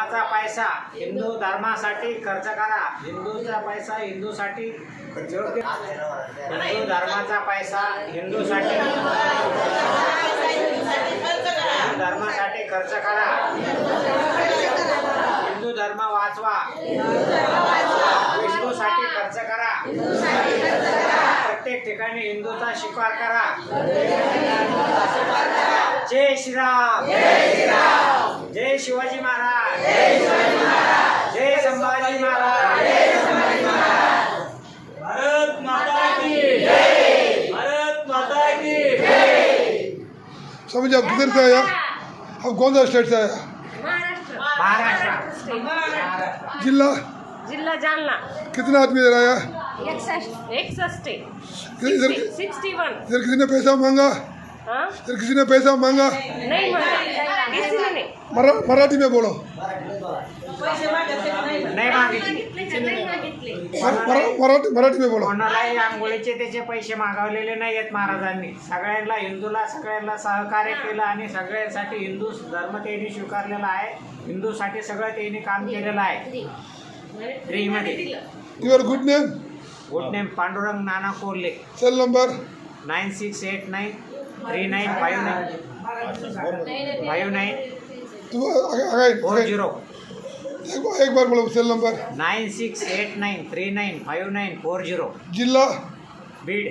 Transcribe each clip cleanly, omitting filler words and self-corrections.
धर्माचा पैसा हिंदू धर्मासाठी खर्च करा. हिंदूचा पैसा हिंदूसाठी योग्य. हिंदू धर्माचा पैसा हिंदूसाठी धर्मासाठी खर्च करा. हिंदू धर्म वाचवा. विष्णूसाठी खर्च करा. प्रत्येक ठिकाणी हिंदूचा स्वीकार करा. जय श्रीराम. जय शिवाजी महाराज. जय संभाजी महाराज. भारत माता की जय. भारत माता की जय. समझ आप किधर से आया? आप कौन सा स्टेट से आया? महाराष्ट्र. जिला जिल्हा जालना. कितना आदमी इधर आया? 61 इधर 61. इधर किसी ने पैसा मांगा? हाँ? इधर किसी ने पैसा मांगा? नहीं मांगा किसी ने नहीं. मराठी में बोलो. नाही मागितली. मराठी में बोलो. कोणालाही आंघोळीचे त्याचे पैसे मागवलेले नाही आहेत महाराजांनी. सगळ्यांना हिंदूला सगळ्यांना सहकार्य केलं आणि सगळ्यांसाठी हिंदू धर्म त्यांनी स्वीकारलेला आहे. हिंदूसाठी सगळं त्यांनी काम केलेलं आहे. फ्रीमध्ये. Your good name? Good name Pandurang Nana Kolhe. Cell number 96893959 तू आगे 40. एक बार बोलो सेल नंबर. 9689395940. जिला Beed.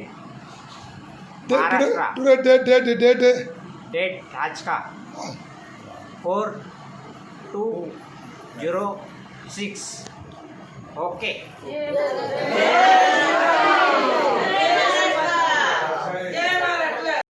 Today Maharashtra. Date date आज का 4206. ओके.